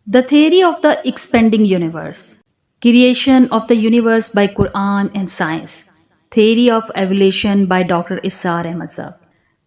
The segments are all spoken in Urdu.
The Theory of the Expanding Universe. Creation of the Universe by Quran and Science. Theory of Evolution by Dr. Issar Ahmad Zab.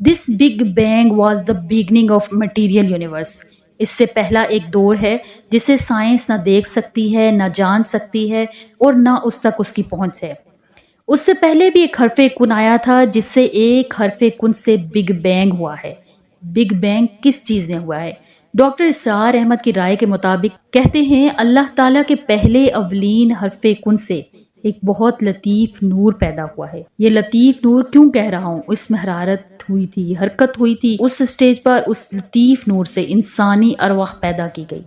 This big bang was the beginning of material universe. اس سے پہلا ایک دور ہے جسے سائنس نہ دیکھ سکتی ہے، نہ جان سکتی ہے، اور نہ اس تک اس کی پہنچ ہے. اس سے پہلے بھی ایک حرف کن آیا تھا جس سے ایک حرف کن سے بگ بینگ ہوا ہے. بگ بینگ کس چیز میں ہوا ہے؟ ڈاکٹر اسرار احمد کی رائے کے مطابق کہتے ہیں اللہ تعالیٰ کے پہلے اولین حرف کن سے ایک بہت لطیف نور پیدا ہوا ہے. یہ لطیف نور کیوں کہہ رہا ہوں؟ اس میں حرارت ہوئی تھی، حرکت ہوئی تھی. اس سٹیج پر اس لطیف نور سے انسانی ارواح پیدا کی گئی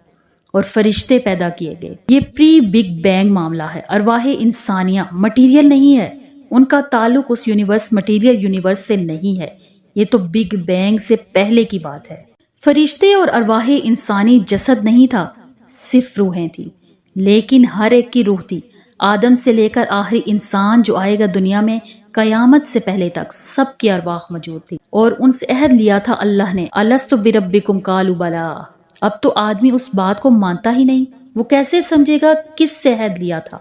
اور فرشتے پیدا کیے گئے. یہ پری بگ بینگ معاملہ ہے. ارواح انسانیہ مٹیریل نہیں ہے، ان کا تعلق اس یونیورس مٹیریل یونیورس سے نہیں ہے. یہ تو بگ بینگ سے پہلے کی بات ہے. فرشتے اور ارواح انسانی جسد نہیں تھا، صرف روحیں تھی، لیکن ہر ایک کی روح تھی. آدم سے لے کر آخری انسان جو آئے گا دنیا میں، قیامت سے پہلے تک سب کی ارواح موجود تھی. اور ان سے عہد لیا تھا اللہ نے، الست بربکم قالوا بلا. اب تو آدمی اس بات کو مانتا ہی نہیں، وہ کیسے سمجھے گا کس سے عہد لیا تھا؟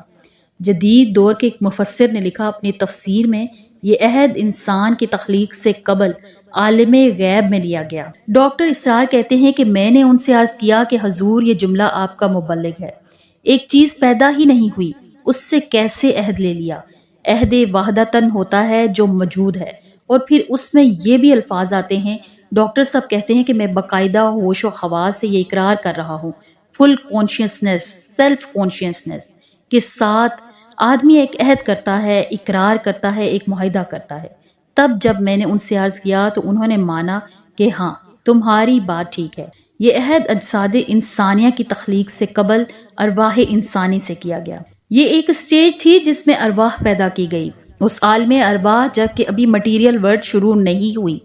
جدید دور کے ایک مفسر نے لکھا اپنی تفسیر میں، یہ عہد انسان کی تخلیق سے قبل عالم غیب میں لیا گیا. ڈاکٹر اسرار کہتے ہیں کہ میں نے ان سے عرض کیا کہ حضور یہ جملہ آپ کا مبلغ ہے، ایک چیز پیدا ہی نہیں ہوئی، اس سے کیسے عہد لے لیا؟ عہد وحدتاً ہوتا ہے جو موجود ہے، اور پھر اس میں یہ بھی الفاظ آتے ہیں. ڈاکٹر صاحب کہتے ہیں کہ میں باقاعدہ ہوش و حواس سے یہ اقرار کر رہا ہوں، فل کانشیسنس، سیلف کانشیسنس کے ساتھ آدمی ایک عہد کرتا ہے، اقرار کرتا ہے، ایک معاہدہ کرتا ہے. تب جب میں نے ان سے عرض کیا تو انہوں نے مانا کہ ہاں تمہاری بات ٹھیک ہے، یہ عہد اجساد انسانیہ کی تخلیق سے قبل ارواح انسانی سے کیا گیا. یہ ایک اسٹیج تھی جس میں ارواح پیدا کی گئی، اس عالم ارواح، جبکہ ابھی مٹیریل ورلڈ شروع نہیں ہوئی،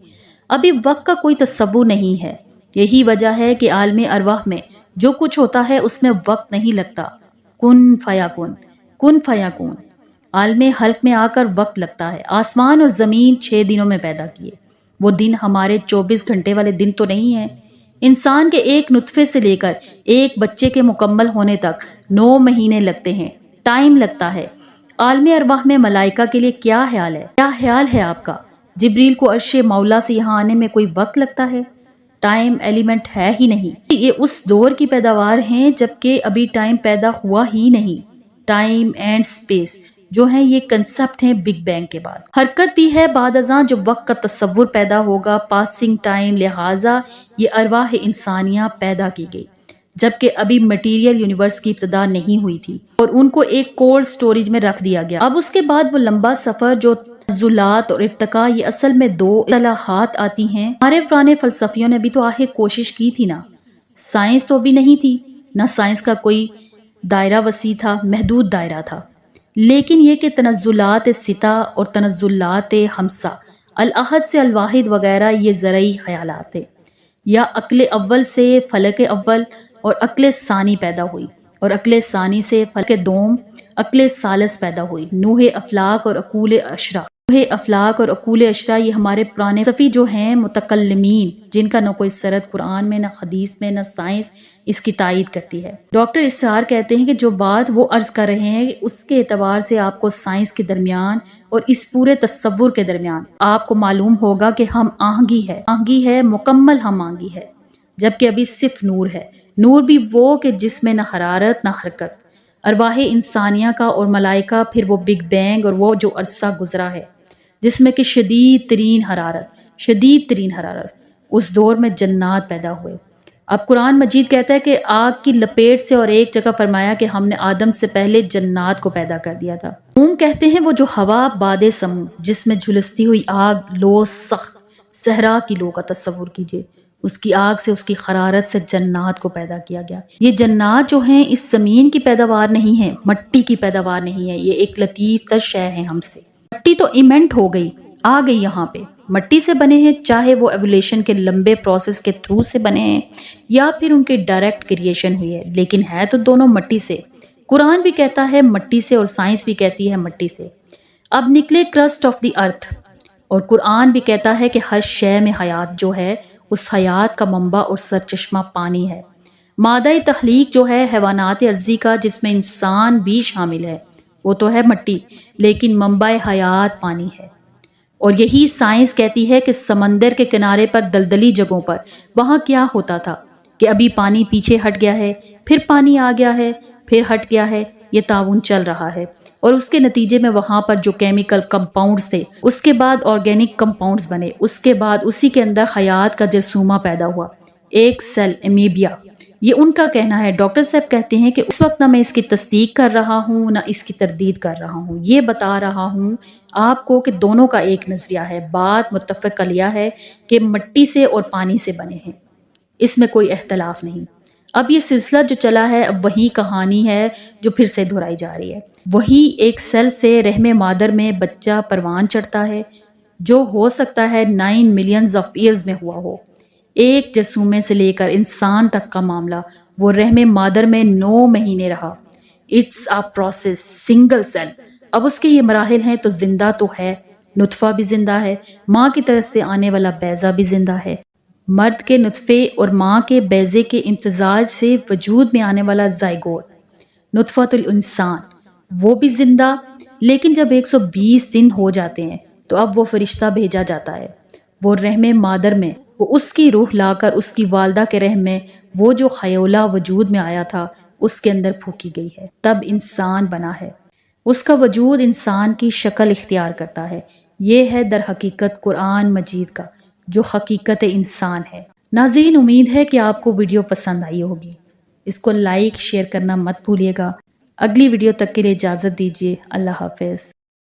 ابھی وقت کا کوئی تصور نہیں ہے. یہی وجہ ہے کہ عالم ارواح میں جو کچھ ہوتا ہے اس میں وقت نہیں لگتا. کن فیاکن، کن فیاکون. عالم حلق میں آ کر وقت لگتا ہے. آسمان اور زمین 6 دنوں میں پیدا کیے. وہ دن ہمارے 24 گھنٹے والے دن تو نہیں ہیں. انسان کے ایک نطفے سے لے کر ایک بچے کے مکمل ہونے تک 9 مہینے لگتے ہیں، ٹائم لگتا ہے. عالم ارواح میں ملائکہ کے لیے کیا خیال ہے؟ کیا خیال ہے آپ کا؟ جبریل کو عرش مولا سے یہاں آنے میں کوئی وقت لگتا ہے؟ ٹائم ایلیمنٹ ہے ہی نہیں. یہ اس دور کی پیداوار ہیں جبکہ ابھی ٹائم پیدا ہوا ہی نہیں. ٹائم اینڈ سپیس جو ہیں یہ کنسپٹ ہیں بگ بینگ کے بعد. حرکت بھی ہے بعد ازاں جو وقت کا تصور پیدا ہوگا، پاسنگ ٹائم. لہٰذا یہ ارواح انسانیہ پیدا کی گئی جبکہ ابھی مٹیریل یونیورس کی ابتدا نہیں ہوئی تھی، اور ان کو ایک کولڈ سٹوریج میں رکھ دیا گیا. اب اس کے بعد وہ لمبا سفر جو تنزلات اور ارتقاء، یہ اصل میں 2 اصطلاحات آتی ہیں. ہمارے پرانے فلسفیوں نے بھی تو آخر کوشش کی تھی نا. سائنس تو بھی نہیں تھی، نہ سائنس کا کوئی دائرہ وسیع تھا، محدود دائرہ تھا. لیکن یہ کہ تنزلات ستا اور تنزلات ہمسا، الاحد سے الواحد وغیرہ، یہ زرعی خیالات تھے. یا عقل اول سے فلک اول اور عقل ثانی پیدا ہوئی، اور عقل ثانی سے فلک دوم، عقل ثالث پیدا ہوئی. نوح افلاک اور عقول اشرا. نوح افلاک اور عقول اشرا یہ ہمارے پرانے فلسفی جو ہیں متکلمین، جن کا نہ کوئی سرد قرآن میں، نہ حدیث میں، نہ سائنس اس کی تائید کرتی ہے. ڈاکٹر اسرار کہتے ہیں کہ جو بات وہ عرض کر رہے ہیں اس کے اعتبار سے آپ کو سائنس کے درمیان اور اس پورے تصور کے درمیان آپ کو معلوم ہوگا کہ ہم آہنگی ہے، آہنگی ہے، مکمل ہم آہنگی ہے، جبکہ ابھی صرف نور ہے. نور بھی وہ کہ جس میں نہ حرارت نہ حرکت. ارواح انسانیہ کا اور ملائکہ، پھر وہ بگ بینگ اور وہ جو عرصہ گزرا ہے جس میں کہ شدید ترین حرارت، اس دور میں جنات پیدا ہوئے. اب قرآن مجید کہتا ہے کہ آگ کی لپیٹ سے، اور ایک جگہ فرمایا کہ ہم نے آدم سے پہلے جنات کو پیدا کر دیا تھا. کہتے ہیں وہ جو ہوا باد سمو جس میں جھلستی ہوئی آگ، لو سخت صحرا کی لو کا تصور کیجئے، اس کی آگ سے، اس کی حرارت سے جنات کو پیدا کیا گیا. یہ جنات جو ہیں اس زمین کی پیداوار نہیں ہیں، مٹی کی پیداوار نہیں ہے، یہ ایک لطیف تر شے ہے ہم سے. مٹی تو ایمنٹ ہو گئی، آ گئی یہاں پہ، مٹی سے بنے ہیں، چاہے وہ ایولیشن کے لمبے پروسیس کے تھرو سے بنے ہیں یا پھر ان کے ڈائریکٹ کریشن ہوئی ہے، لیکن ہے تو دونوں مٹی سے. قرآن بھی کہتا ہے مٹی سے، اور سائنس بھی کہتی ہے مٹی سے. اب نکلے کرسٹ آف دی ارتھ، اور قرآن بھی کہتا ہے کہ ہر شے میں حیات جو ہے، اس حیات کا منبع اور سرچشمہ پانی ہے. مادہ تخلیق جو ہے حیوانات ارضی کا، جس میں انسان بھی شامل ہے، وہ تو ہے مٹی، لیکن منبع حیات پانی ہے. اور یہی سائنس کہتی ہے کہ سمندر کے کنارے پر دلدلی جگہوں پر وہاں کیا ہوتا تھا کہ ابھی پانی پیچھے ہٹ گیا ہے، پھر پانی آ گیا ہے، پھر ہٹ گیا ہے، یہ تعاون چل رہا ہے، اور اس کے نتیجے میں وہاں پر جو کیمیکل کمپاؤنڈز تھے، اس کے بعد آرگینک کمپاؤنڈز بنے، اس کے بعد اسی کے اندر حیات کا جرثومہ پیدا ہوا، ایک سیل امیبیا۔ یہ ان کا کہنا ہے۔ ڈاکٹر صاحب کہتے ہیں کہ اس وقت نہ میں اس کی تصدیق کر رہا ہوں نہ اس کی تردید کر رہا ہوں، یہ بتا رہا ہوں آپ کو کہ دونوں کا ایک نظریہ ہے، بات متفق علیہ ہے کہ مٹی سے اور پانی سے بنے ہیں، اس میں کوئی اختلاف نہیں۔ اب یہ سلسلہ جو چلا ہے، اب وہی کہانی ہے جو پھر سے دہرائی جا رہی ہے۔ وہی ایک سیل سے رحم مادر میں بچہ پروان چڑھتا ہے، جو ہو سکتا ہے 9 ملینز آف ایئرز میں ہوا ہو۔ ایک جرثومے سے لے کر انسان تک کا معاملہ وہ رحم مادر میں 9 مہینے رہا۔ It's a process single cell. اب اس کے یہ مراحل ہیں، تو زندہ تو ہے، نطفہ بھی زندہ ہے، ماں کی طرف سے آنے والا بیضہ بھی زندہ ہے، مرد کے نطفے اور ماں کے بیضے کے امتزاج سے وجود میں آنے والا زائگوٹ، نطفۃ الانسان، وہ بھی زندہ۔ لیکن جب 120 دن ہو جاتے ہیں تو اب وہ فرشتہ بھیجا جاتا ہے، وہ رحم مادر میں وہ اس کی روح لا کر اس کی والدہ کے رحم میں وہ جو خیولہ وجود میں آیا تھا اس کے اندر پھونکی گئی ہے، تب انسان بنا ہے۔ اس کا وجود انسان کی شکل اختیار کرتا ہے۔ یہ ہے در حقیقت قرآن مجید کا جو حقیقت انسان ہے۔ ناظرین، امید ہے کہ آپ کو ویڈیو پسند آئی ہوگی۔ اس کو لائک شیئر کرنا مت بھولیے گا۔ اگلی ویڈیو تک کے لیے اجازت دیجیے۔ اللہ حافظ۔